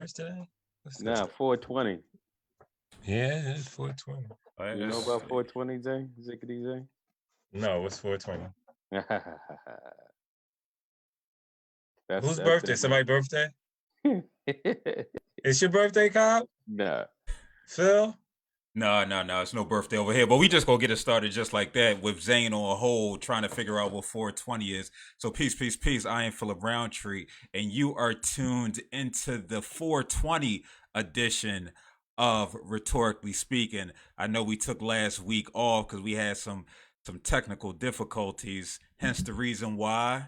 March today? Nah, 420. Yeah, it's 420. You know about 420, Zay? Zickety Zay? No, it's 420. Whose That's birthday? Somebody's birthday? It's your birthday, Cobb? Nah. Phil? No, it's no birthday over here. But we just gonna get it started just like that with Zane on hold trying to figure out what 420 is. So peace. I am Phillip Roundtree, and you are tuned into the 420 edition of Rhetorically Speaking. I know we took last week off because we had some technical difficulties, hence the reason why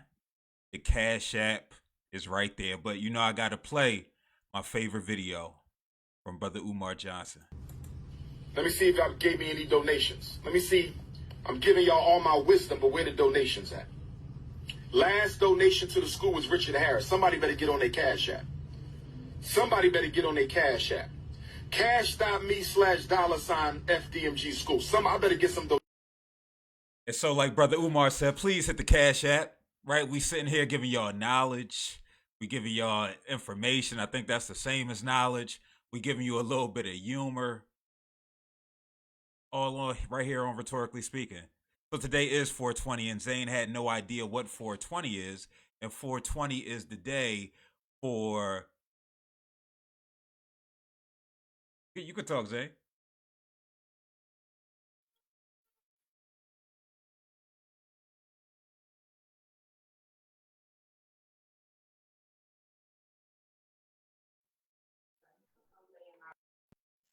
the Cash App is right there. But you know I gotta play my favorite video from Brother Umar Johnson. Let me see if y'all gave me any donations. Let me see. I'm giving y'all all my wisdom, but where the donations at? Last donation to the school was Richard Harris. Somebody better get on their Cash App. Somebody better get on their Cash App. Cash.me/$FDMG school. I better get some donations. And so, like Brother Umar said, please hit the Cash App, right? We sitting here giving y'all knowledge. We giving y'all information. I think that's the same as knowledge. We giving you a little bit of humor. All on right here on Rhetorically Speaking. So today is 420, and Zane had no idea what 420 is. And 420 is the day for... You could talk, Zane.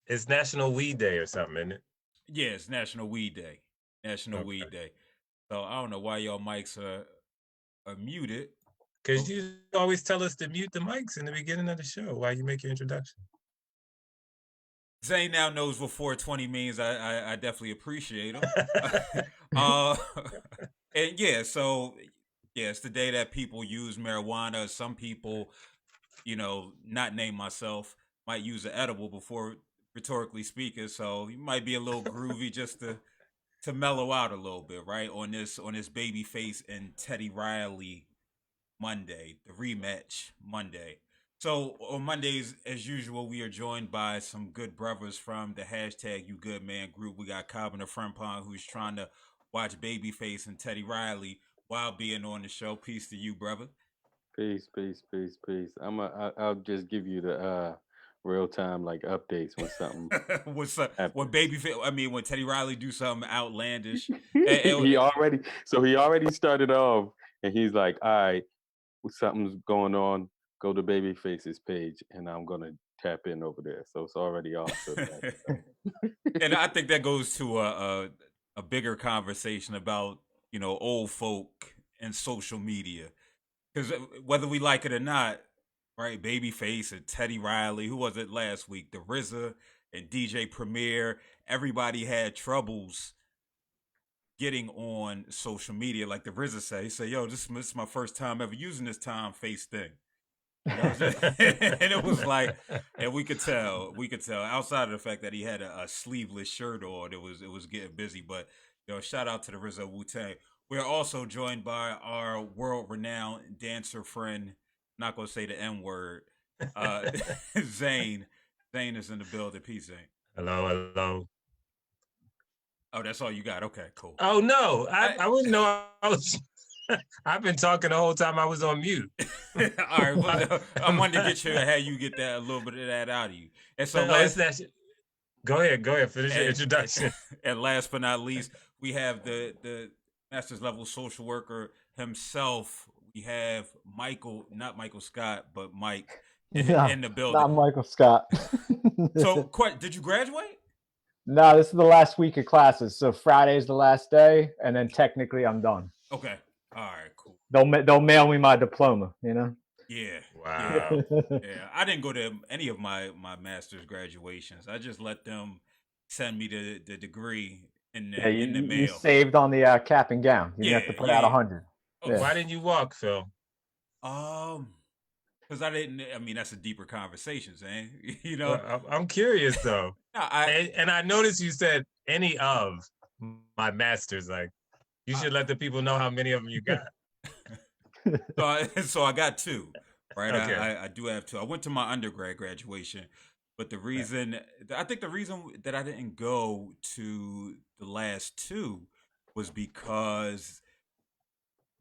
It's National Weed Day or something, isn't it? Yeah, it's National Weed Day. National Weed Day. So I don't know why y'all mics are muted. Because you always tell us to mute the mics in the beginning of the show while you make your introduction. Zane now knows what 420 means. I definitely appreciate him. And yeah, so yeah, it's the day that people use marijuana. Some people, not name myself, might use an edible before Rhetorically Speaking. So you might be a little groovy just to mellow out a little bit, right? On this Babyface and Teddy Riley Monday, the rematch Monday. So on Mondays, as usual, we are joined by some good brothers from the hashtag You Good Man group. We got Cobb in the front pond who's trying to watch Babyface and Teddy Riley while being on the show. Peace to you, brother. Peace. I'll just give you the real time updates when something when Babyface, when Teddy Riley do something outlandish. he already started off and he's like, all right, something's going on, go to Babyface's page and I'm gonna tap in over there. So it's already off. And I think that goes to a bigger conversation about old folk and social media, because whether we like it or not, right? Babyface and Teddy Riley, who was it last week? The RZA and DJ Premier, everybody had troubles getting on social media. Like the RZA said, he said, yo, this is my first time ever using this time face thing. And it was like, and we could tell outside of the fact that he had a sleeveless shirt on, it was getting busy. But shout out to the RZA Wu-Tang. We're also joined by our world-renowned dancer friend, not gonna say the N-word, Zane. Zane is in the building. Peace, Zane. Hello. Oh, that's all you got. Okay, cool. Oh no, I wouldn't know. I've been talking the whole time I was on mute. All right, well, I wanted to have you get that a little bit of that out of you. And so go ahead, finish your introduction. And last but not least, we have the master's level social worker himself. We have not Michael Scott, but Mike in the building. Not Michael Scott. So, did you graduate? No, this is the last week of classes. So Friday's the last day, and then technically I'm done. Okay. All right, cool. They'll mail me my diploma, Yeah. Wow. Yeah. I didn't go to any of my master's graduations. I just let them send me the degree in the mail. You saved on the cap and gown. You have to put out 100. Oh, yeah. Why didn't you walk, Phil? Because I didn't. That's a deeper conversation, eh? Well, I'm curious though. And I noticed you said any of my masters. Like, you should let the people know how many of them you got. So I got 2, right? Okay. I do have two. I went to my undergrad graduation, but I think the reason that I didn't go to the last two was because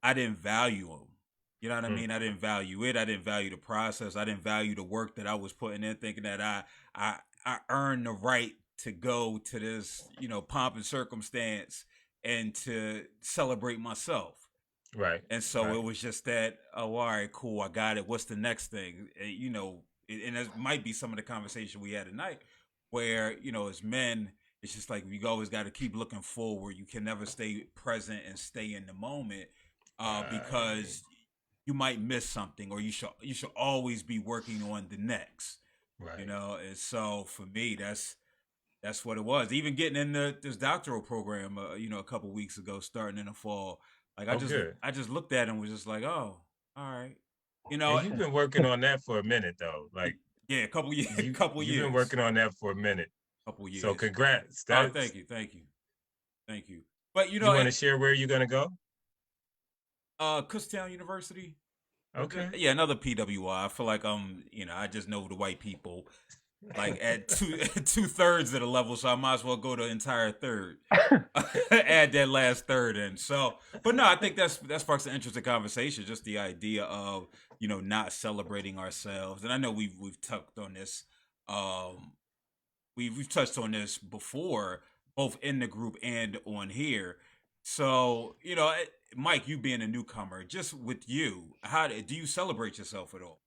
I didn't value them. You know what I mean? I didn't value it. I didn't value the process. I didn't value the work that I was putting in, thinking that I earned the right to go to this, pomp and circumstance and to celebrate myself. Right. And so Right. it was just that, oh, all right, cool, I got it. What's the next thing? And it might be some of the conversation we had tonight where, as men, it's just like we always got to keep looking forward. You can never stay present and stay in the moment because you might miss something, or you should always be working on the next. Right. And so for me, that's what it was. Even getting in this doctoral program, a couple weeks ago, starting in the fall. Like Good. I just looked at it and was just like, oh, all right. And you've been working on that for a minute, though. Like, yeah, a couple years. you've been working on that for a minute. Couple years. So congrats. Oh, thank you. But you want to share where you're gonna go? Kutztown University. Okay. Yeah, another PWI. I feel like I just know the white people like at 2/3 of the level, so I might as well go the entire third. Add that last third in. So, but no, I think that sparks an interesting conversation. Just the idea of not celebrating ourselves, and I know we've touched on this. We've touched on this before, both in the group and on here. So Mike, you being a newcomer, just with you, how do you celebrate yourself at all?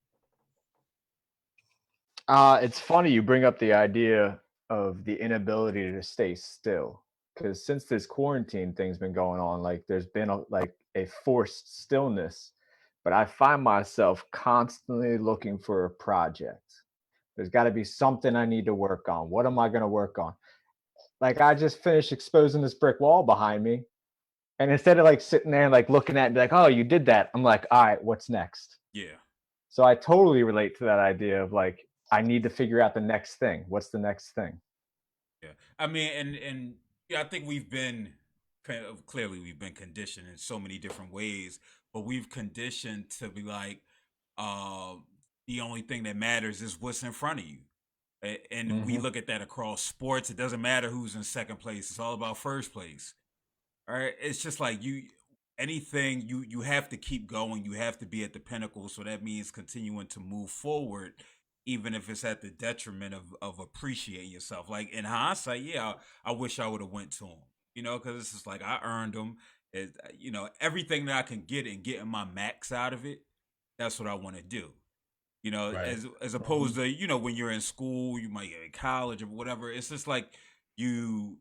It's funny you bring up the idea of the inability to stay still, because since this quarantine thing's been going on, like there's been a forced stillness, but I find myself constantly looking for a project. There's got to be something I need to work on. What am I going to work on? Like I just finished exposing this brick wall behind me, and instead of like sitting there and like looking at it and be like, oh, you did that, I'm like, all right, what's next? Yeah. So I totally relate to that idea of like, I need to figure out the next thing. What's the next thing? Yeah. I mean, and yeah, I think we've been clearly we've been conditioned in so many different ways, but we've conditioned to be like, the only thing that matters is what's in front of you. And we look at that across sports. It doesn't matter who's in second place. It's all about first place. All right. It's just like anything you have to keep going. You have to be at the pinnacle. So that means continuing to move forward, even if it's at the detriment of appreciating yourself. Like in hindsight, yeah, I wish I would have went to him, because it's just like I earned them. Everything that I can get and getting my max out of it, that's what I want to do. Right. As opposed to, when you're in school, you might get in college or whatever. It's just like you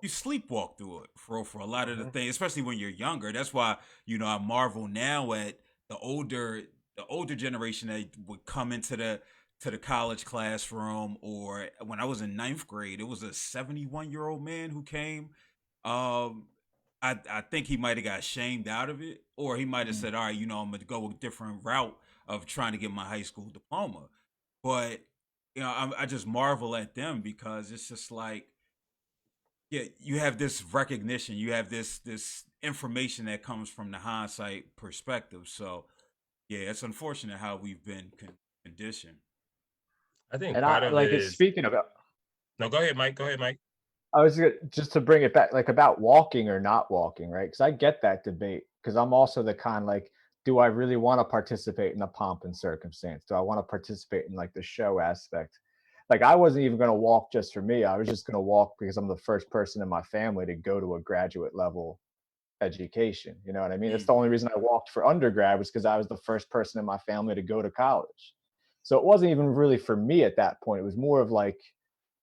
sleepwalk through it for a lot of the things, especially when you're younger. That's why, I marvel now at the older generation that would come into the college classroom, or when I was in 9th grade, it was a 71-year-old man who came. I think he might have got shamed out of it, or he might have said, all right, I'm going to go a different route of trying to get my high school diploma. But, I just marvel at them because it's just like, yeah, you have this recognition, you have this information that comes from the hindsight perspective. So, yeah, it's unfortunate how we've been conditioned. I think And part I of like it it's is. speaking about. No, go ahead, Mike. I was just to bring it back, like about walking or not walking, right? Because I get that debate. Because I'm also the kind like, do I really want to participate in the pomp and circumstance? Do I want to participate in like the show aspect? Like I wasn't even going to walk just for me. I was just going to walk because I'm the first person in my family to go to a graduate level education. You know what I mean? That's the only reason I walked for undergrad, was because I was the first person in my family to go to college. So it wasn't even really for me at that point. It was more of like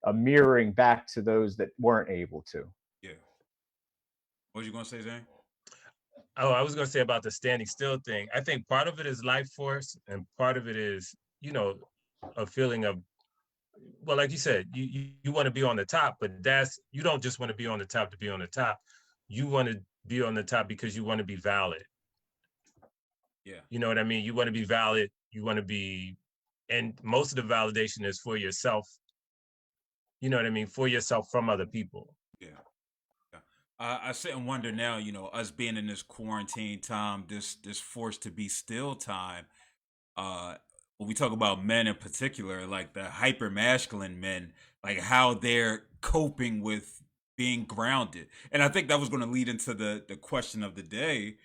a mirroring back to those that weren't able to. Yeah. What was you going to say, Zane? Oh, I was going to say about the standing still thing. I think part of it is life force, and part of it is, a feeling of, well, like you said, you want to be on the top, but you don't just want to be on the top to be on the top. You want to be on the top because you want to be valid. Yeah. You know what I mean? You want to be valid. You want to be, and most of the validation is for yourself. You know what I mean? For yourself from other people. Yeah. I sit and wonder now, us being in this quarantine time, this forced to be still time. when we talk about men in particular, like the hyper masculine men, like how they're coping with being grounded. And I think that was going to lead into the question of the day,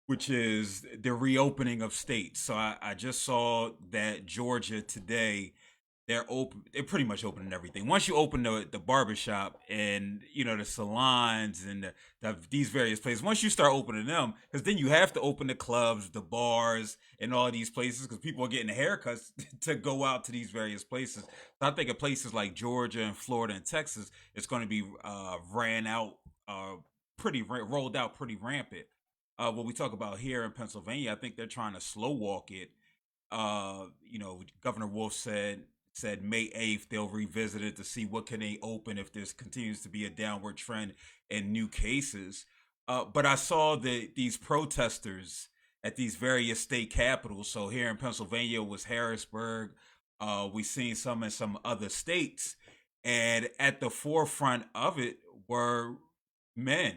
which is the reopening of states. So I just saw that Georgia today, they're pretty much opening everything. Once you open the barbershop and the salons and these various places, once you start opening them, because then you have to open the clubs, the bars, and all of these places, because people are getting haircuts to go out to these various places. So I think of places like Georgia and Florida and Texas, it's going to be rolled out pretty rampant. What we talk about here in Pennsylvania, I think they're trying to slow walk it. Governor Wolf said May 8th they'll revisit it to see what can they open if there continues to be a downward trend in new cases. But I saw these protesters at these various state capitals. So here in Pennsylvania was Harrisburg. We've seen some in some other states, and at the forefront of it were men.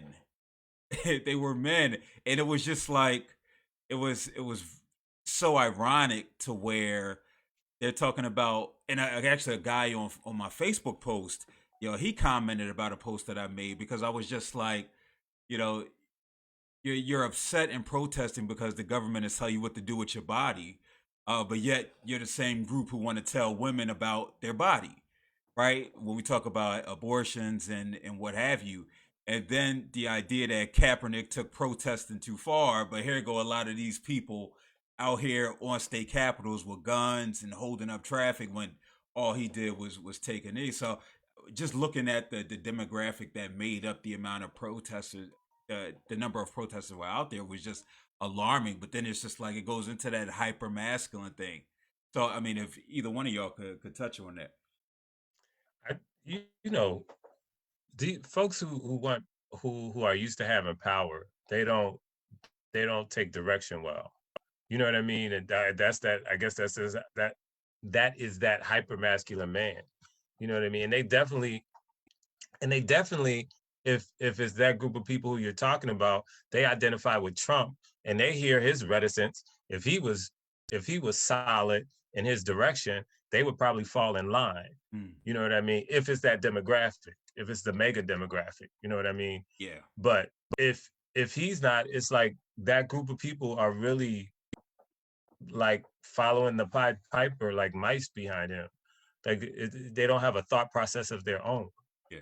They were men, and it was just like it was so ironic to where they're talking about, and actually a guy on my Facebook post, he commented about a post that I made because I was just like, you know, you're upset and protesting because the government is telling you what to do with your body, but yet you're the same group who want to tell women about their body, right? When we talk about abortions and what have you. And then the idea that Kaepernick took protesting too far, but here go a lot of these people out here on state capitals with guns and holding up traffic when all he did was take a knee. So just looking at the demographic that made up the amount of protesters, the number of protesters were out there was just alarming. But then it's just like it goes into that hyper masculine thing. So I mean, if either one of y'all could touch on that. You know, the folks who are used to having power, they don't take direction well. You know what I mean? And that's that. I guess that is that hyper masculine man. You know what I mean? And they definitely, if it's that group of people who you're talking about, they identify with Trump and they hear his reticence. If he was solid in his direction, they would probably fall in line. You know what I mean? If it's that demographic, if it's the mega demographic, you know what I mean? Yeah. But if he's not, it's like that group of people are really like following the Pied Piper like mice behind him. Like they don't have a thought process of their own. Yeah.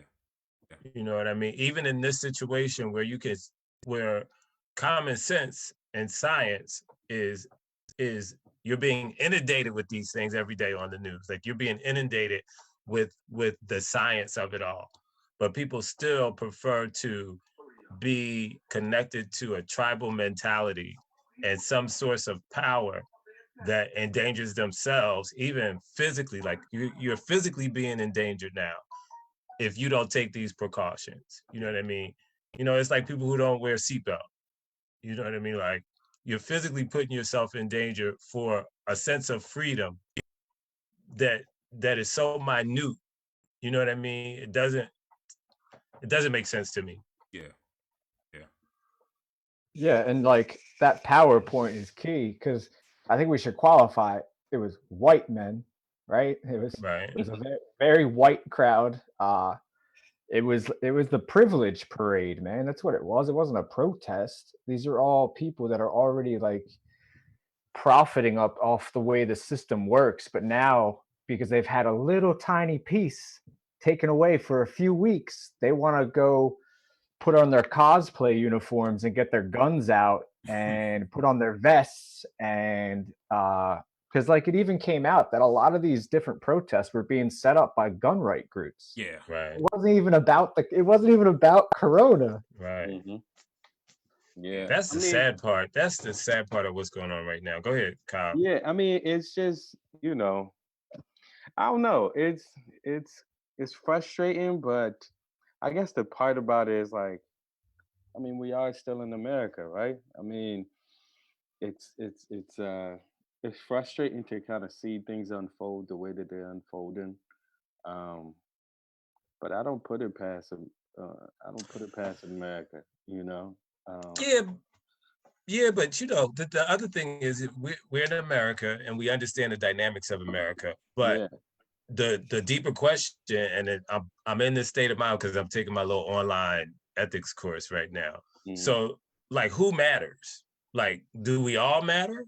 You know what I mean? Even in this situation where common sense and science is you're being inundated with these things every day on the news. Like you're being inundated with the science of it all. But people still prefer to be connected to a tribal mentality and some source of power that endangers themselves, even physically. Like you're physically being endangered now if you don't take these precautions. You know what I mean? It's like people who don't wear seatbelt. You know what I mean? Like you're physically putting yourself in danger for a sense of freedom that is so minute. You know what I mean? It doesn't make sense to me. Yeah, and like that PowerPoint is key because I think we should qualify. It was white men, right? It was a very, very white crowd. It was the privilege parade, man. That's what it was. It wasn't a protest. These are all people that are already like profiting off the way the system works, but now because they've had a little tiny piece taken away for a few weeks, they want to go put on their cosplay uniforms and get their guns out and put on their vests and because like it even came out that a lot of these different protests were being set up by gun right groups. Yeah, right. It wasn't even about Corona. Right. Mm-hmm. Yeah, that's the sad part. That's the sad part of what's going on right now. Go ahead, Kyle. Yeah, I mean, it's just I don't know. It's frustrating, but I guess the part about it is like, I mean, we are still in America, right? I mean, it's frustrating to kind of see things unfold the way that they're unfolding. But I don't put it past them. I don't put it past America, Yeah, Yeah, but you know, the other thing is we're in America and we understand the dynamics of America. But Yeah. the deeper question, and I'm in this state of mind because I'm taking my little online ethics course right now. Mm. So, like, who matters? Like, do we all matter?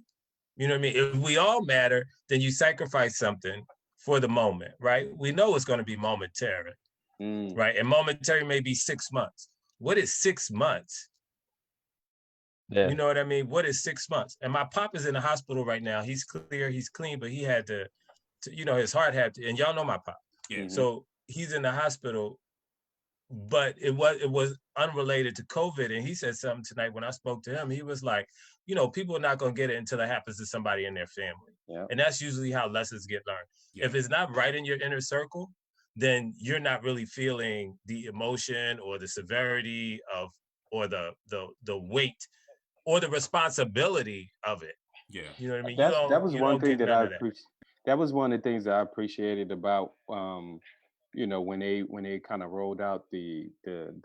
You know what I mean? If we all matter, then you sacrifice something for the moment, right? We know it's going to be momentary, Mm. right? And momentary may be 6 months. What is 6 months? Yeah. You know what I mean? What is 6 months? And my pop is in the hospital right now. He's clear, he's clean, but he had to you know, his heart had to, and y'all know my pop. Yeah. Mhm. So he's in the hospital, but it was unrelated to COVID. And he said something tonight when I spoke to him. He was like, you know, people are not going to get it until it happens to somebody in their family. Yeah. And that's usually how lessons get learned. Yeah. If it's not right in your inner circle, then you're not really feeling the emotion or the severity of, or the weight or the responsibility of it. Yeah. You know what I mean? That was You one don't thing get that none I of that. appreciate. That was one of the things that I appreciated about you know, when they kind of rolled out the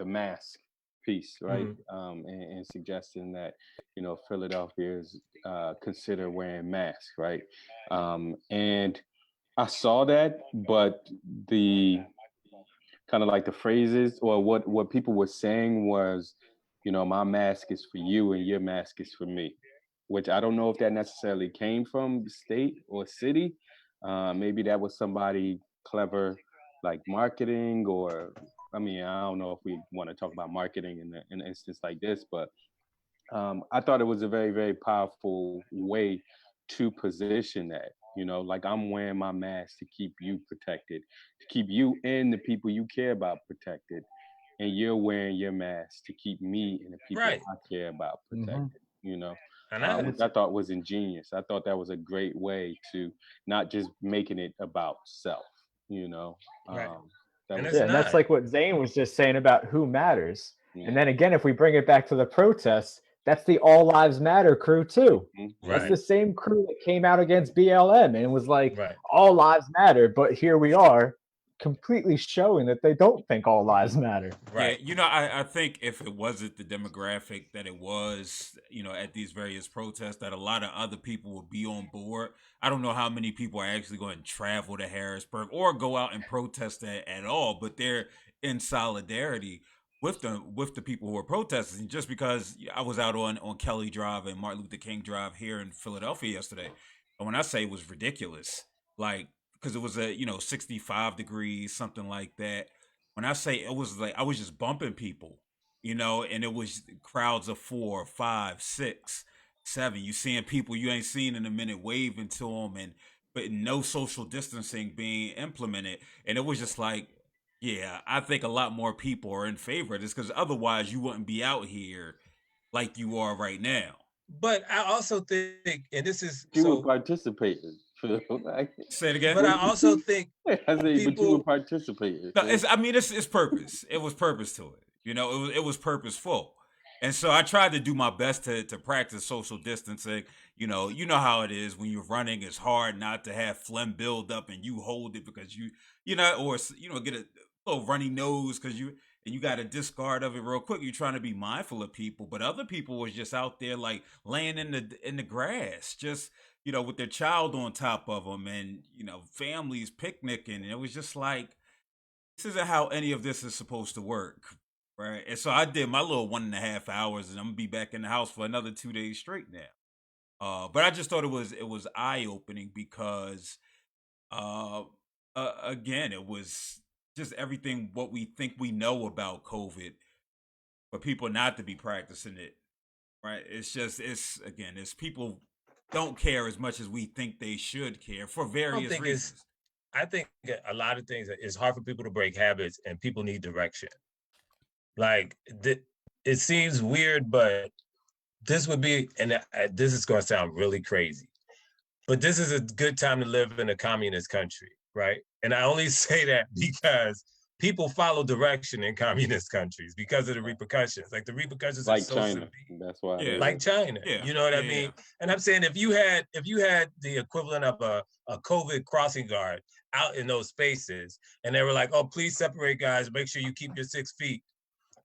mask piece, right? Mhm. And suggesting that, you know, Philadelphia is consider wearing masks, right? And I saw that, but the kind of like the phrases or what people were saying was, you know, my mask is for you and your mask is for me, which I don't know if that necessarily came from the state or city. Maybe that was somebody clever, like marketing, or I mean, I don't know if we want to talk about marketing in an instance like this, but I thought it was a very, very powerful way to position that. You know, like I'm wearing my mask to keep you protected, to keep you and the people you care about protected, and you're wearing your mask to keep me and the people Right. I care about Mm-hmm. protected. You know, And I, which I thought was ingenious. I thought that was a great way to not just making it about self. You know, right. that And was it's Yeah, and that's not. like what Zane was just saying about who matters. And yeah. then again, if we bring it back to the protests, that's the All Lives Matter crew too. That's Right. the same crew that came out against BLM and was like, Right. all lives matter. But here we are, completely showing that they don't think all lives matter. Yeah, Right. you know, I think if it wasn't the demographic that it was, you know, at these various protests, that a lot of other people would be on board. I don't know how many people are actually going to travel to Harrisburg or go out and protest at all, but they're in solidarity with the people who are protesting. Just because I was out on Kelly Drive and Martin Luther King Drive here in Philadelphia yesterday, and when I say it was ridiculous, like because it was 65 degrees, something like that. When I say it was like I was just bumping people, you know, and it was crowds of 4, 5, 6, 7. You seeing people you ain't seen in a minute waving to them, and but no social distancing being implemented, and it was just like, yeah, I think a lot more people are in favor of this because otherwise you wouldn't be out here like you are right now. But I also think, and this is You were so, participating. Phil. Like, Say it again. but I also think I say, but you were people, participating. No, Phil. I mean, it's purpose. It was purpose to it. You know, it was purposeful, and so I tried to do my best to practice social distancing. You know how it is when you're running. It's hard not to have phlegm build up, and you hold it because or get a little runny nose because you got a discard of it real quick. You're trying to be mindful of people, but other people was just out there like laying in the grass, just with their child on top of them, and families picnicking. And it was just like this isn't how any of this is supposed to work, right? And so I did my little 1.5 hours, and I'm gonna be back in the house for another 2 days straight now. But I just thought it was eye opening because, uh, again, it was just everything what we think we know about COVID, for people not to be practicing it, right? It's people don't care as much as we think they should care for I don't various think it's, reasons. I think a lot of things, it's hard for people to break habits and people need direction. Like, it seems weird, but this would be, and this is going to sound really crazy, but this is a good time to live in a communist country, right? And I only say that because people follow direction in communist countries because of the repercussions. Like, the repercussions are Like so China. severe. That's why. Yeah, Like China, yeah, you know what I yeah, yeah. mean? And I'm saying if you had the equivalent of a COVID crossing guard out in those spaces, and they were like, "Oh, please separate, guys. Make sure you keep your 6 feet,"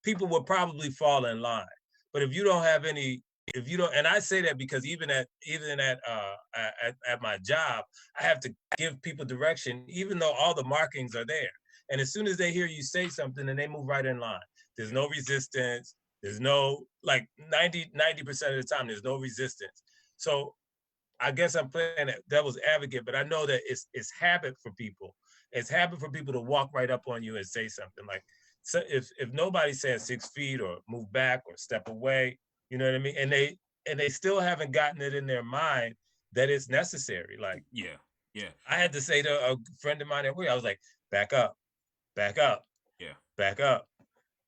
people would probably fall in line. But if you don't have any if you don't, and I say that because even at my job, I have to give people direction, even though all the markings are there. And as soon as they hear you say something, then they move right in line. There's no resistance. There's no, like 90% of the time, there's no resistance. So I guess I'm playing devil's advocate, but I know that it's habit for people. It's habit for people to walk right up on you and say something like, so if nobody's saying 6 feet or move back or step away, you know what I mean? And they still haven't gotten it in their mind that it's necessary. Like, yeah. I had to say to a friend of mine at work, I was like, back up, back up, Yeah. back up.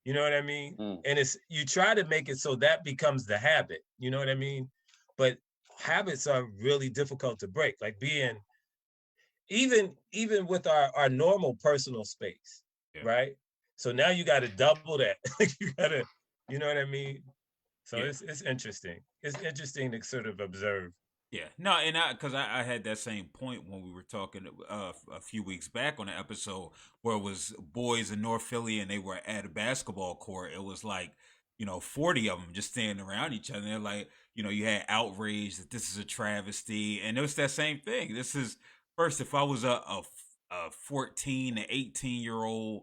You know what I mean? And it's, you try to make it so that becomes the habit. You know what I mean? But habits are really difficult to break. Like being, even with our normal personal space, right? So now you got to double that. You got to, you know what I mean? So it's interesting. It's interesting to sort of observe. Yeah, no, and because I had that same point when we were talking a few weeks back on an episode where it was boys in North Philly and they were at a basketball court. It was like, 40 of them just standing around each other. And they're like, you had outrage that this is a travesty, and it was that same thing. This is first, if I was a 14 to 18-year-old,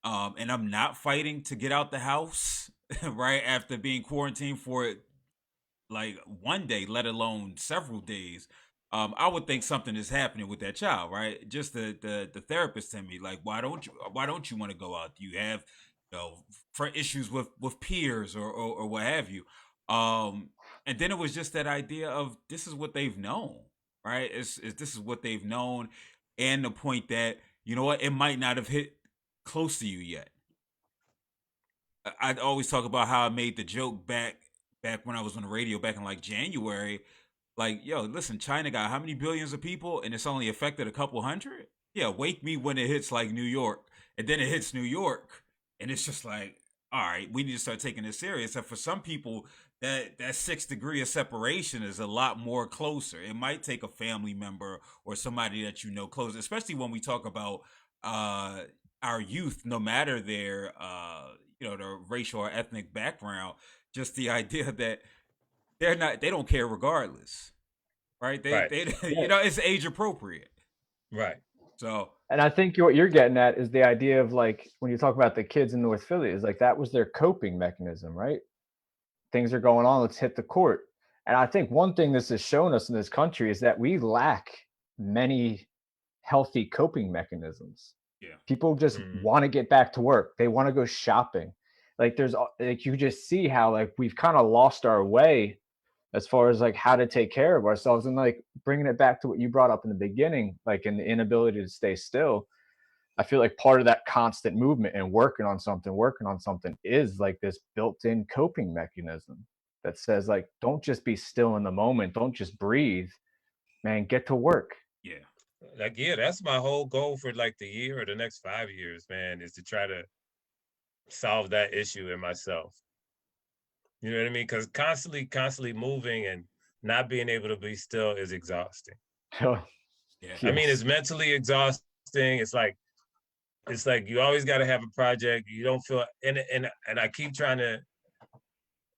and I'm not fighting to get out the house, right after being quarantined for like one day, let alone several days, I would think something is happening with that child, right? Just the therapist in me, like, why don't you want to go out? Do you have, for issues with peers or what have you? And then it was just that idea of this is what they've known, right? It's this is what they've known, and the point that, you know what, it might not have hit close to you yet. I'd always talk about how I made the joke back when I was on the radio back in like January, like, yo, listen, China got how many billions of people and it's only affected a couple hundred? Yeah, wake me when it hits like New York. And then it hits New York and it's just like, all right, we need to start taking this serious. And for some people, that 6 degree of separation is a lot more closer. It might take a family member or somebody that you know close, especially when we talk about our youth, no matter their their racial or ethnic background. Just the idea that they don't care regardless, right? They it's age appropriate, right? So, and I think what you're getting at is the idea of, like, when you talk about the kids in North Philly, is like that was their coping mechanism, right? Things are going on, let's hit the court. And I think one thing this has shown us in this country is that we lack many healthy coping mechanisms. Yeah, people just want to get back to work. They want to go shopping. Like, there's like, you just see how, like, we've kind of lost our way as far as like how to take care of ourselves. And like bringing it back to what you brought up in the beginning, like in the inability to stay still, I feel like part of that constant movement and working on something is like this built-in coping mechanism that says, like, don't just be still in the moment, don't just breathe, man, get to work. Yeah, like, yeah, that's my whole goal for like the year or the next 5 years, man, is to try to solve that issue in myself. You know what I mean? Because constantly moving and not being able to be still is exhausting. Yeah. I mean, it's mentally exhausting. It's like you always got to have a project. You don't feel, and I keep trying to.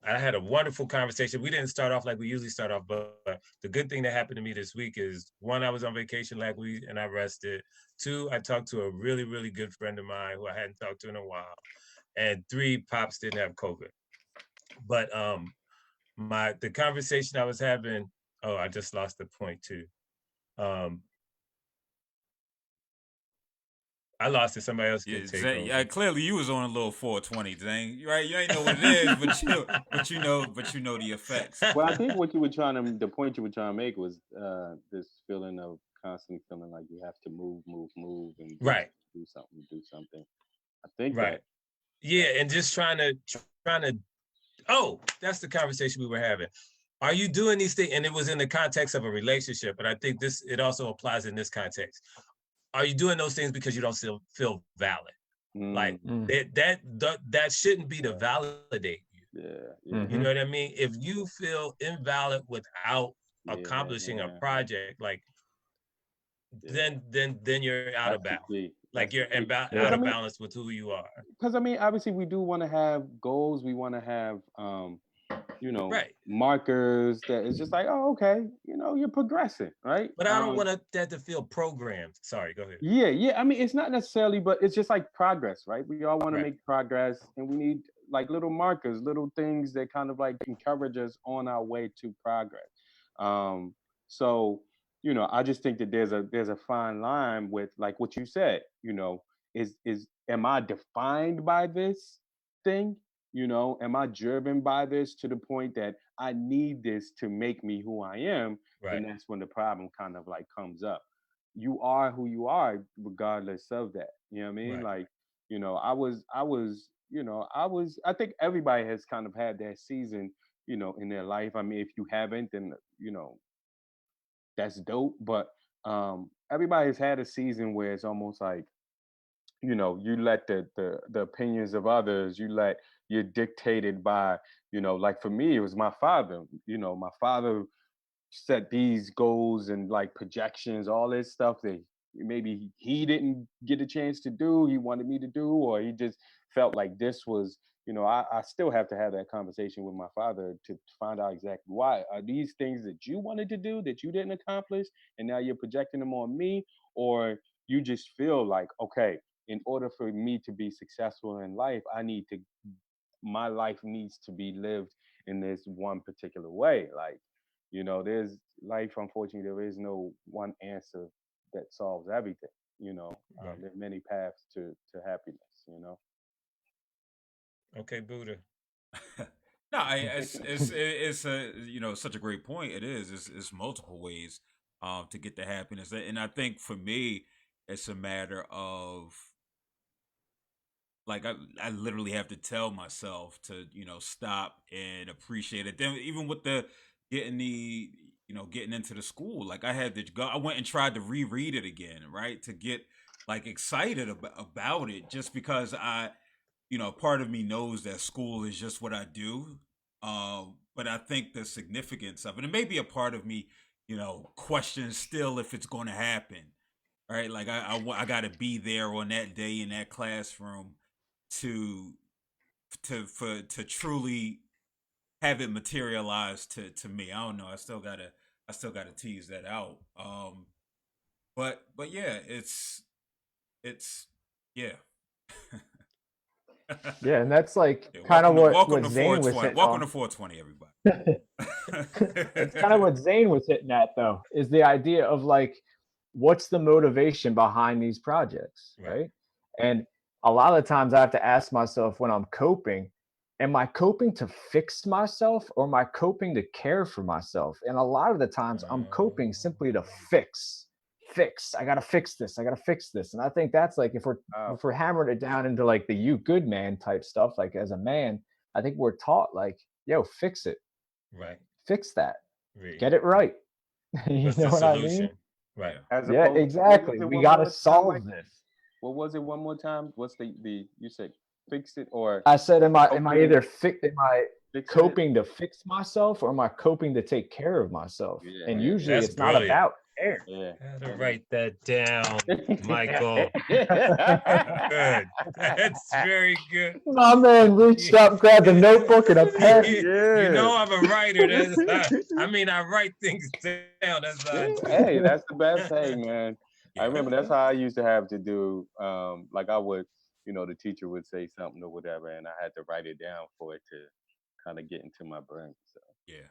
I had a wonderful conversation. We didn't start off like we usually start off, but the good thing that happened to me this week is, one, I was on vacation last week and I rested. 2, I talked to a really, really good friend of mine who I hadn't talked to in a while. And 3, Pops didn't have COVID. But the conversation I was having, I just lost the point too. I lost it. Somebody else can take over. Clearly you was on a little 420 thing, right? You ain't know what it is, but you know the effects. Well, I think the point you were trying to make was this feeling of constantly feeling like you have to move, and do something. I think right. Yeah, and just trying to. Oh, that's the conversation we were having. Are you doing these things? And it was in the context of a relationship, but I think it also applies in this context. Are you doing those things because you don't still feel valid? Like that shouldn't be to validate you. Yeah. You know what I mean? If you feel invalid without accomplishing a project, like then you're out of balance. Like you're out of balance with who you are. Because I mean, obviously, we do want to have goals. We want to have Right. markers that it's just like, oh, okay, you're progressing, right? But I don't want that to feel programmed. Sorry, go ahead. Yeah. I mean, it's not necessarily, but it's just like progress, right? We all want to Right. make progress, and we need like little markers, little things that kind of like encourage us on our way to progress. So, I just think that there's a fine line with like what you said. Is am I defined by this thing? Am I driven by this to the point that I need this to make me who I am? Right. And that's when the problem kind of like comes up. You are who you are regardless of that. You know what I mean? Right. Like, I think everybody has kind of had that season, in their life. I mean, if you haven't, then that's dope. But everybody's had a season where it's almost like, you let the opinions of others, you're dictated by, like for me, it was my father. My father set these goals and like projections, all this stuff that maybe he didn't get a chance to do, he wanted me to do, or he just felt like this was, I still have to have that conversation with my father to find out exactly why. Are these things that you wanted to do that you didn't accomplish and now you're projecting them on me? Or you just feel like, okay, in order for me to be successful in life, my life needs to be lived in this one particular way. Like, there's life, unfortunately, there is no one answer that solves everything. Right. There are many paths to happiness. Okay, Buddha. No, it's a such a great point. It is. It's multiple ways to get to happiness, and I think for me, it's a matter of like I literally have to tell myself to stop and appreciate it. Then even with the getting the getting into the school, like I had to go. I went and tried to reread it again, right, to get like excited about it, just because part of me knows that school is just what I do. But I think the significance of it, and maybe a part of me, questions still if it's going to happen. Right, like I got to be there on that day in that classroom to to truly have it materialize to me. I don't know. I still gotta tease that out. But yeah, it's yeah. Yeah, and that's like Yeah, kind of welcome what to Zane was 420. hitting Welcome on. to 420, everybody. It's kind of what Zane was hitting at, though, is the idea of like, what's the motivation behind these projects, right? And a lot of the times I have to ask myself when I'm coping, am I coping to fix myself or am I coping to care for myself? And a lot of the times I'm coping simply to fix. I gotta fix this. I gotta fix this. And I think that's like if we're hammering it down into like the you good man type stuff, like as a man, I think we're taught like, yo, fix it. Right. Fix that. Right. Get it right. You What's know the what I solution? mean? Right. As Yeah, opposed, exactly. what was it We one gotta more time, solve Mike? this. What was it one more time? What's the you said fix it or I said, am I coping, either am I fixing it? coping to fix myself or am I coping to take care of myself? Yeah, And yeah, usually That's it's not brilliant. about care. yeah. Gotta write that down, Michael. Good. That's very good. My man reached up, grabbed a notebook and a pen. You know Yeah. I'm a writer. I mean, I write things down. That's how I do. Hey, that's the best thing, man. I Yeah. remember that's how I used to have to do. Like I would, the teacher would say something or whatever, and I had to write it down for it to kind of get into my brain. So, Yeah.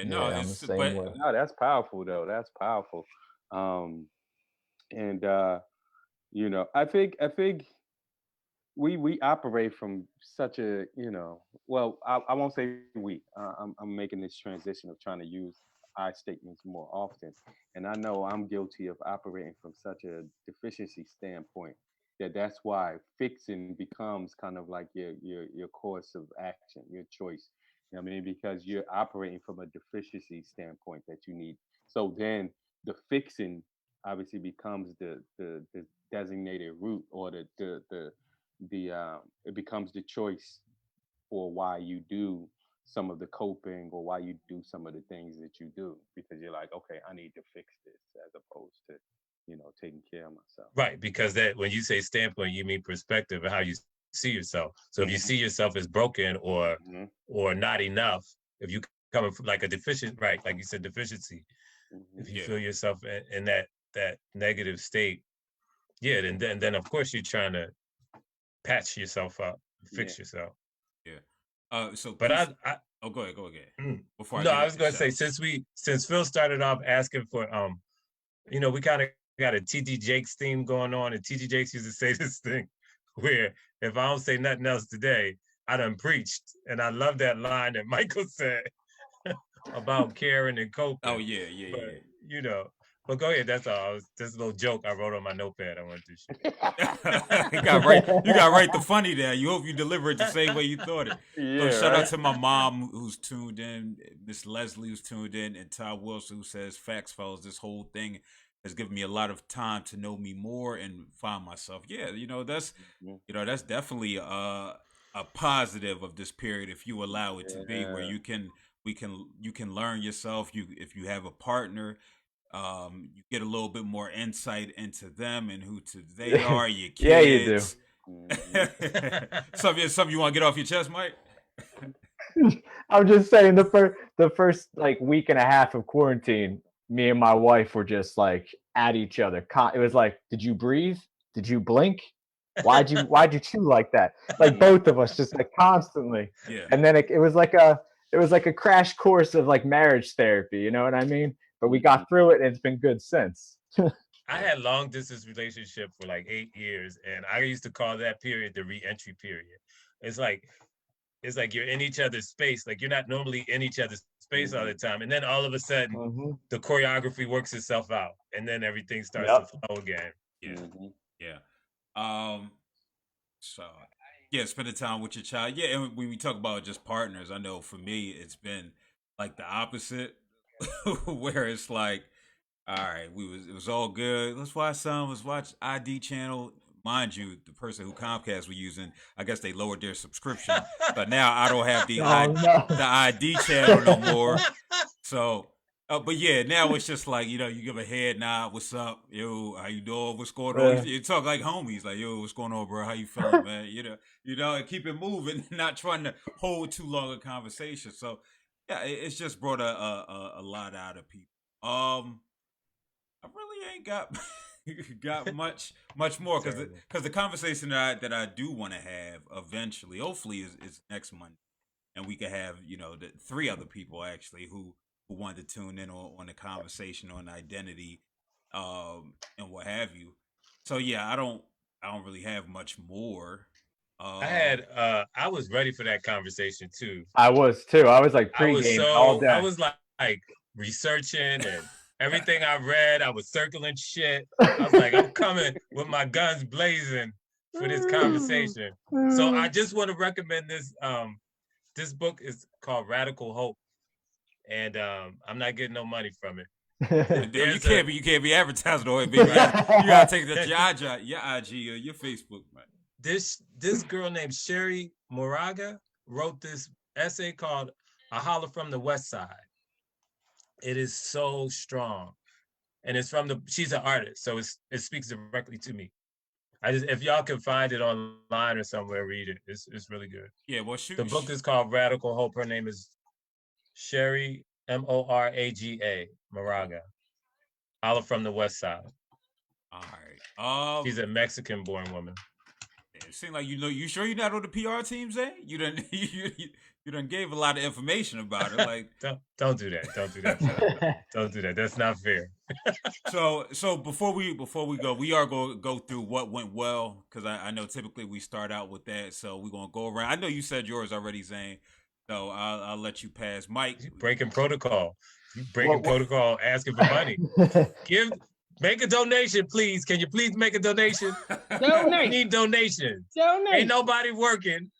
No, Yeah, I'm the it's same but way. no, that's powerful though. That's powerful. And I think we operate from such a well, I won't say we, I'm making this transition of trying to use I statements more often, and I know I'm guilty of operating from such a deficiency standpoint that's why fixing becomes kind of like your course of action, your choice. You know what I mean? Because you're operating from a deficiency standpoint that you need. So then the fixing obviously becomes the designated route, or the it becomes the choice for why you do some of the coping or why you do some of the things that you do, because you're like, okay, I need to fix this, as opposed to taking care of myself. Right, because that when you say standpoint, you mean perspective of how you see yourself. So if you see yourself as broken or Mhm. not enough, if you coming from like a deficient, right? Like you said, deficiency. If you feel yourself in that negative state, then of course you're trying to patch yourself up, fix yourself. Yeah. But go ahead. Before I was gonna say, since Phil started off asking for we kind of got a TD Jakes theme going on, and TD Jakes used to say this thing where if I don't say nothing else today, I done preached. And I love that line that Michael said about caring and coping. Oh yeah. But go ahead. That's all. Just a little joke I wrote on my notepad. I wanted to share. You got right the funny there. You hope you deliver it the same way you thought it. So shout out to my mom who's tuned in, Miss Leslie who's tuned in, and Todd Wilson who says, "Facts, fellas. This whole thing has given me a lot of time to know me more and find myself." Yeah, that's definitely a positive of this period if you allow it to be, where you can learn yourself. If you have a partner. You get a little bit more insight into them and who they are, your kids. Yeah, you do. Something you want to get off your chest, Mike? I'm just saying the first like week and a half of quarantine, me and my wife were just like at each other. It was like, did you breathe? Did you blink? Why'd you chew like that? Like both of us just like constantly. Yeah. And then it was like a crash course of like marriage therapy. You know what I mean? But we got through it, and it's been good since. I had long distance relationship for like 8 years, and I used to call that period the re-entry period. It's like you're in each other's space. Like you're not normally in each other's space all the time, and then all of a sudden, the choreography works itself out, and then everything starts to flow again. Spending time with your child. Yeah, and when we talk about just partners, I know for me, it's been like the opposite. Where it's like, all right, it was all good. Let's watch ID channel. Mind you, the person who Comcast was using, I guess they lowered their subscription, but now I don't have the ID channel no more. So, but yeah, now it's just like you give a head nod. What's up, yo? How you doing? What's going on? You talk like homies, like yo, what's going on, bro? How you feeling, man? And keep it moving, not trying to hold too long a conversation. So. Yeah, it's just brought a lot out of people. I really ain't got much more because the conversation that I do want to have eventually, hopefully, is next Monday, and we can have the 3 other people actually who wanted to tune in on the conversation on identity, and what have you. So yeah, I don't really have much more. I was ready for that conversation too. I was too. I was like pre-game all day. I was like researching and everything I read. I was circling shit. I was like, I'm coming with my guns blazing for this conversation. So I just want to recommend this. This book is called Radical Hope, and I'm not getting no money from it. You can't be advertising on it, baby. You gotta take that your IG or your Facebook, man. This girl named Sherry Moraga wrote this essay called "A Holler from the West Side." It is so strong, and it's she's an artist, so it speaks directly to me. If y'all can find it online or somewhere, read it. It's really good. Yeah, well, the book is called Radical Hope. Her name is Sherry Moraga. Holler from the West Side. All right. She's a Mexican-born woman. It seems like you sure you're not on the PR team, Zay? You done gave a lot of information about it. Like don't do that. Don't do that. Don't do that. That's not fair. So before we go, we are going to go through what went well, because I know typically we start out with that. So we're going to go around. I know you said yours already, Zane. So I'll let you pass. Mike. Breaking protocol. Protocol, asking for money. Make a donation, please. Can you please make a donation? Donate. We need donations. Donate. Ain't nobody working.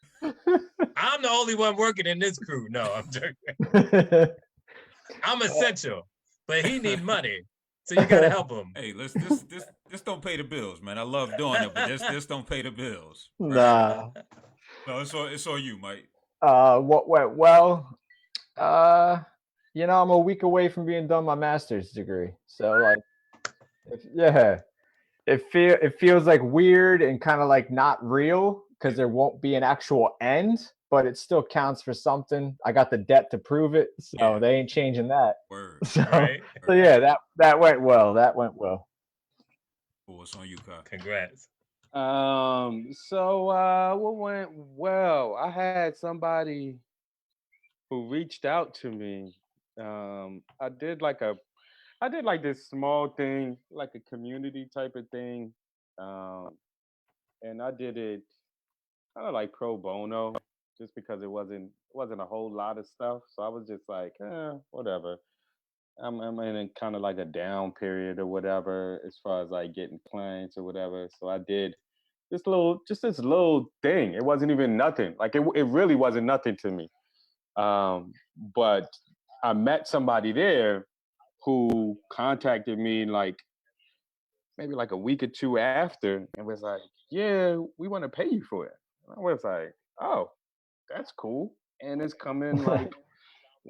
I'm the only one working in this crew. No, I'm joking. I'm essential, but he need money, so you gotta help him. Hey, this don't pay the bills, man. I love doing it, but this don't pay the bills. Right? Nah. No, it's all you, Mike. What went well? I'm a week away from being done my master's degree, so like. It feels like weird and kind of like not real because there won't be an actual end. but it still counts for something. I got the debt to prove it, so they ain't changing that. Word. So, Right. so yeah, that went well. That went well. Cool. It's on you, Kai. Congrats. What went well? I had somebody who reached out to me. I did like this small thing, like a community type of thing. And I did it kind of like pro bono, just because it wasn't a whole lot of stuff. So I was just like, whatever. I'm in a kind of like a down period or whatever, as far as like getting clients or whatever. So I did this little thing. It wasn't even nothing. Like it really wasn't nothing to me. But I met somebody there who contacted me like maybe like a week or two after and was like, "Yeah, we want to pay you for it." And I was like, "Oh, that's cool." And it's coming like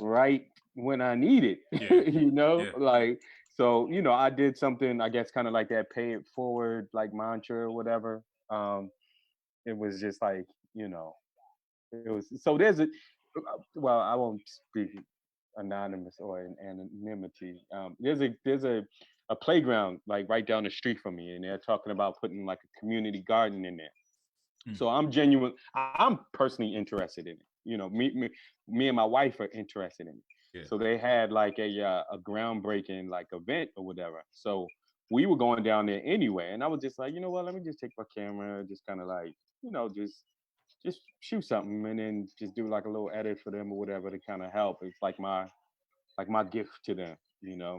right when I need it, Yeah. Yeah. like, so, I did something, I guess, kind of like that pay it forward, like mantra or whatever. It was just like, it was, so well, I won't speak anonymous or in anonymity. There's a playground like right down the street from me, and they're talking about putting like a community garden in there. So I'm personally interested in it. Me and my wife are interested in it. Yeah. So they had like a groundbreaking like event or whatever. So we were going down there anyway, and I was just like, you know what? Let me just take my camera, just kind of like, just shoot something, and then just do like a little edit for them or whatever to kind of help. It's like my gift to them,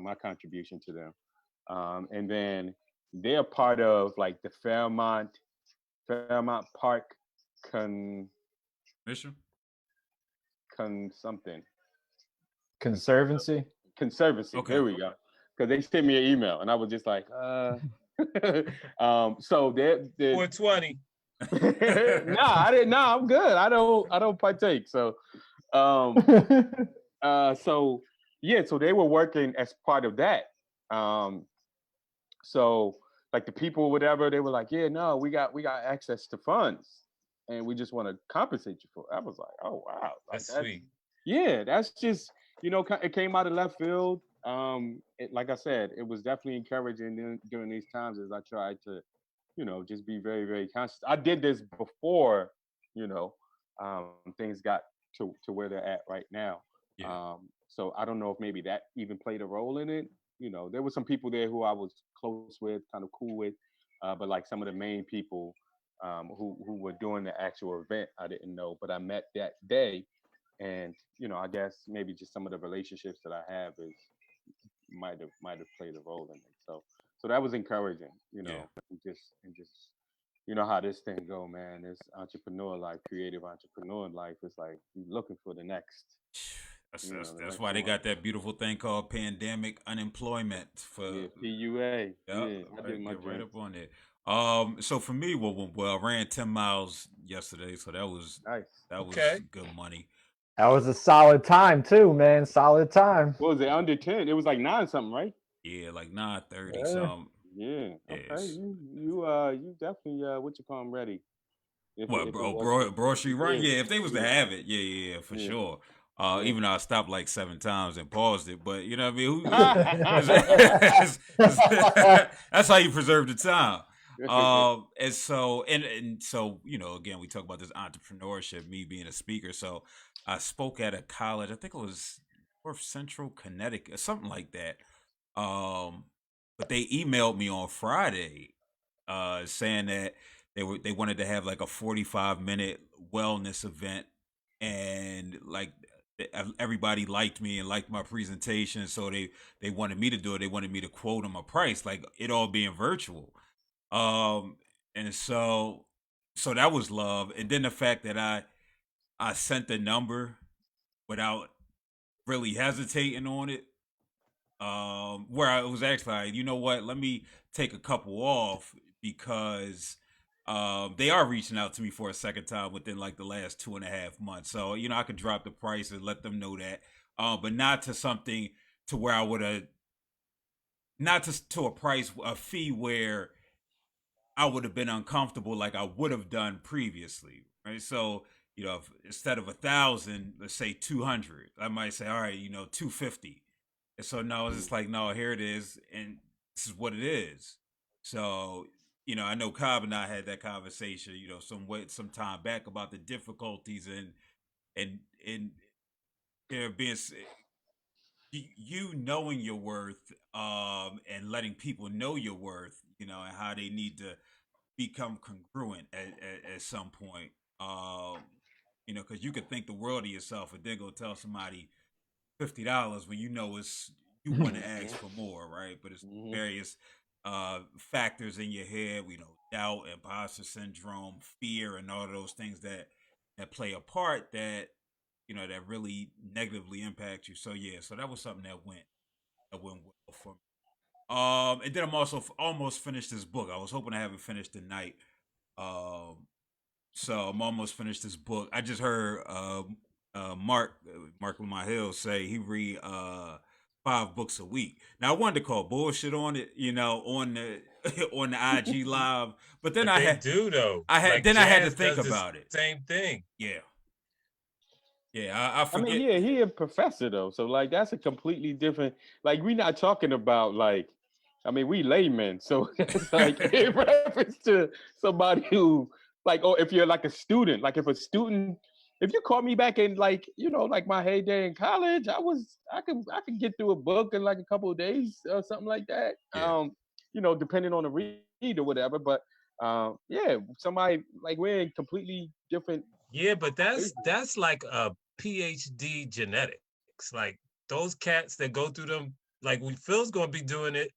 my contribution to them. And then they're part of like the Fairmont Park con Mission. something Conservancy. conservancy. Okay. There we go. Because they sent me an email, and I was just like, So they're 420. nah, I didn't. Nah, I'm good. I don't partake. So, so yeah, so they were working as part of that. So like the people, whatever, they were like, yeah, no, we got access to funds, and we just want to compensate you for it. I was like, oh wow, like That's sweet. yeah, that's just it came out of left field. Like I said, it was definitely encouraging during these times as I tried to, just be very, very conscious. I did this before, things got to where they're at right now. Yeah. So I don't know if maybe that even played a role in it. There were some people there who I was close with, kind of cool with, but like some of the main people who were doing the actual event, I didn't know, but I met that day, and I guess maybe just some of the relationships that I have might have played a role in it. So that was encouraging, Yeah. and just how this thing go, man. This entrepreneur life, creative entrepreneur life, is like you're looking for the next. That's why they got that beautiful thing called pandemic unemployment for PUA. Yeah, I did my right joint. up on it. So for me, well, I ran 10 miles yesterday, so that was Nice. Okay. good money. That was a solid time too, man. Solid time. What was it, under 10? It was like 9 something, right? Yeah, like 9:30 Yeah. something. Yeah. Okay. Yes. You definitely what you call them ready. What, If it bro? wasn't- Grocery run? Yeah. Yeah, if they was to have it, yeah, for Yeah. sure. Yeah. Even though I stopped like 7 times and paused it, but you know what I mean. That's how you preserve the time. And so again, we talk about this entrepreneurship. Me being a speaker, so I spoke at a college. I think it was North Central Connecticut, or something like that. But they emailed me on Friday, saying that they wanted to have like a 45-minute wellness event, and like everybody liked me and liked my presentation, so they wanted me to do it. They wanted me to quote them a price, like it all being virtual. And so that was love, and then the fact that I sent the number without really hesitating on it, where I was actually like, you know what, let me take a couple off, because they are reaching out to me for a second time within like the last 2.5 months. So, I could drop the price and let them know that, but not to something to where I would have, not to a fee where I would have been uncomfortable like I would have done previously. Right. So you know, if, instead of 1,000, let's say 200. I might say, all right, you know, 250. And so no, it's just like, no, here it is, and this is what it is. So, you know, I know Cobb and I had that conversation, you know, some time back about the difficulties and there being you knowing your worth, and letting people know your worth, you know, and how they need to become congruent at some point. You know, because you could think the world of yourself and then go tell somebody $50 when you know it's you want to ask for more, right? But it's various factors in your head, you know, doubt, imposter syndrome, fear, and all those things that play a part that, you know, that really negatively impact you. So yeah, so that was something that went well for me. And then I'm also almost finished this book. I was hoping to have it finished tonight. So I'm almost finished this book. I just heard Mark Lamont Hill say he read 5 books a week. Now I wanted to call bullshit on it, you know, on the on the IG live, but then I do though. I had like then I had to Jazz think does the about it. Same thing. Yeah, yeah. I I forget. mean, yeah, he a professor though, so like that's a completely different. Like we're not talking about like, I mean, we laymen, so it's like in reference to somebody who like, or if you're like a student, like if a student, if you call me back in like, you know, like my heyday in college, I could get through a book in like a couple of days or something like that. Yeah. You know, depending on the read or whatever, but yeah, somebody like we're in completely different. Yeah, but that's like a PhD genetics. Like those cats that go through them, like Phil's gonna be doing it.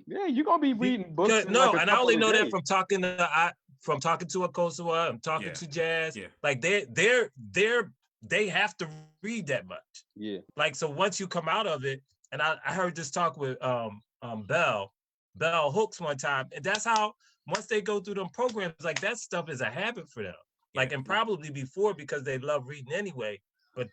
Yeah, you're gonna be reading books in No, like a and I couple only of know that days. from talking to Akosua, I'm talking Yeah. to Jazz. Yeah. Like they have to read that much. Yeah. Like so once you come out of it, and I heard this talk with Bell Hooks one time, and that's how once they go through them programs, like that stuff is a habit for them. Like, and probably before because they love reading anyway. But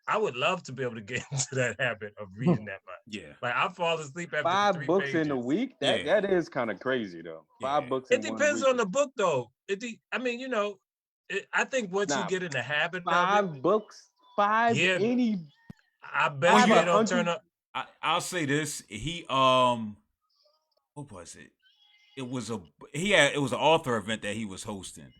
I would love to be able to get into that habit of reading that much. Yeah. Like I fall asleep after 5 3 books pages. in a week. Yeah. That is kind of crazy though. Yeah. 5 books It in 1 depends week. on the book though. I mean, you know, I think once you Nah, get in the habit of 5 it, books, 5 Yeah. any. I bet you Well, they don't 100 turn up. I'll say this. He what was it? It was it was an author event that he was hosting.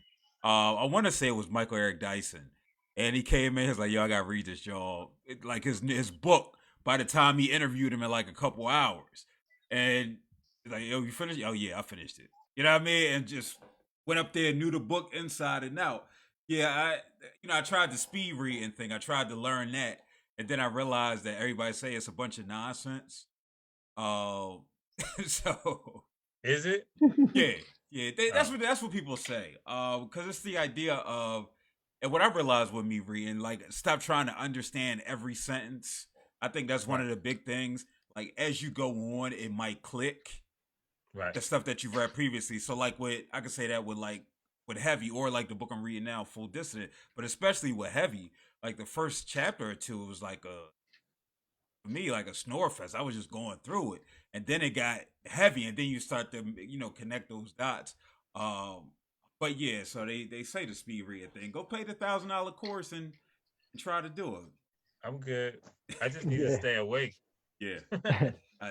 I want to say it was Michael Eric Dyson, and he came in. He was like, "Yo, I gotta read this, y'all." Like his book. By the time he interviewed him in like a couple hours, and he's like, "Yo, you finished?" Oh yeah, I finished it. You know what I mean? And just went up there and knew the book inside and out. Yeah, I tried the speed reading thing. I tried to learn that, and then I realized that everybody say it's a bunch of nonsense. So Is it? yeah, that's what people say. Because it's the idea of, and what I realized with me reading, like, stop trying to understand every sentence. I think that's one of the big things. Like, as you go on, it might click. Right. The stuff that you've read previously. So, like, I could say that with Heavy, or like the book I'm reading now, Full Dissident. But especially with Heavy, like the first chapter or two, it was like for me, like a snore fest. I was just going through it, and then it got heavy, and then you start to connect those dots. But yeah, so they say the speed read thing. Go pay the $1,000 course and try to do it. I'm good. I just need to stay awake. Yeah.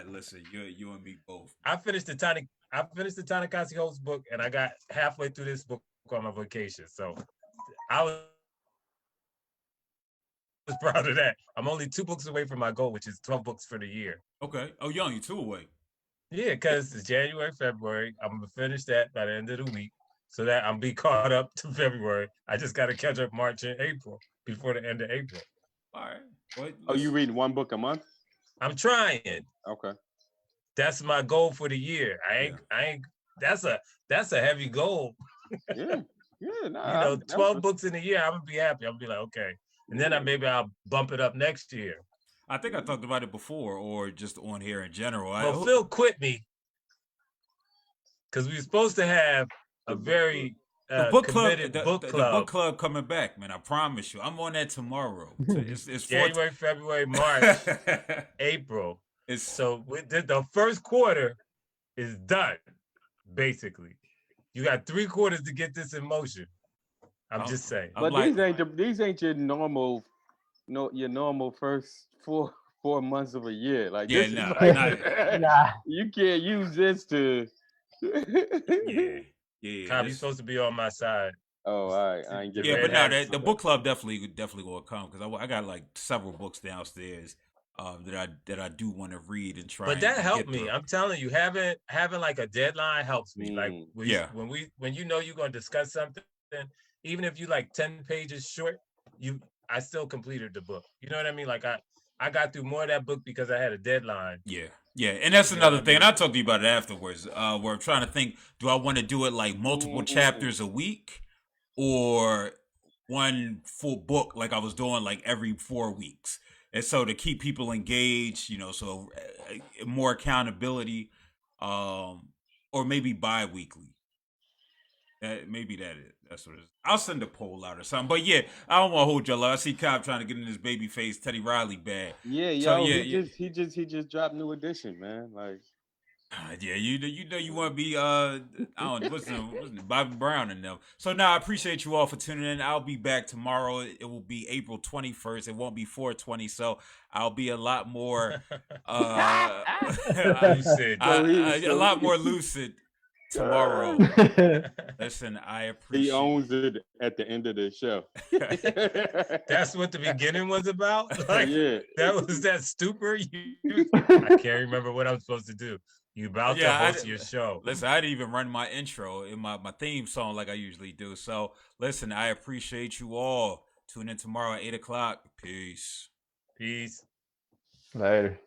Listen, you and me both. I finished the Ta-Nehisi Coates book, and I got halfway through this book on my vacation. So I was proud of that. I'm only 2 books away from my goal, which is 12 books for the year. Okay. Oh, you're only 2 away. Yeah, because it's January, February. I'm gonna finish that by the end of the week, so that I'm be caught up to February. I just got to catch up March and April before the end of April. All right. Well, Oh, you reading 1 book a month? I'm trying. Okay. That's my goal for the year. I ain't. That's a heavy goal. Yeah. Yeah. Nah, 12 books in a year. I'm gonna be happy. I'm gonna be like, okay, and then maybe I'll bump it up next year. I think I talked about it before, or just on here in general. Well, Phil quit me because we were supposed to have a very the book club, the book club coming back, man. I promise you, I'm on that tomorrow. It's January, February, March, April. So the first quarter is done. Basically, you got 3 quarters to get this in motion. I'm just saying. I'm But like, these ain't your normal, your normal first four months of a year. Like yeah, this is nah, like Nah. you can't use this to. yeah. Cobb, you're supposed to be on my side. Oh, all right. I ain't The getting Yeah, red but no, hat is the book club definitely will come because I got like several books downstairs that I do want to read and try But that and helped get me. through. I'm telling you, having like a deadline helps me. Like Mm. Yeah. when you know you're gonna discuss something, even if you like 10 pages short, I still completed the book. You know what I mean? Like I got through more of that book because I had a deadline. Yeah, and that's You know what another I thing. mean? And I'll talk to you about it afterwards. Where I'm trying to think: do I want to do it like multiple chapters a week, or one full book like I was doing like every 4 weeks? And so to keep people engaged, so more accountability, or maybe bi-weekly. Maybe that's what it is. I'll send a poll out or something. But yeah, I don't want to hold y'all up. I see Cobb trying to get in his baby face Teddy Riley bag. Yeah, So yo, yeah. he just dropped new edition, man. Like, Yeah, you want to be I don't know what's the Bobby Brown and them. So now I appreciate you all for tuning in. I'll be back tomorrow. It will be April 21st. It won't be 420, so I'll be a lot more Lucid. a lot more lucid tomorrow. Listen, I appreciate he owns it at the end of the show. That's what the beginning was about. Like Yeah. that was that stupor. I can't remember what I'm supposed to do. You about to host your show. Listen, I didn't even run my intro in my theme song like I usually do. So listen, I appreciate you all. Tune in tomorrow at 8:00. Peace. Peace. Later.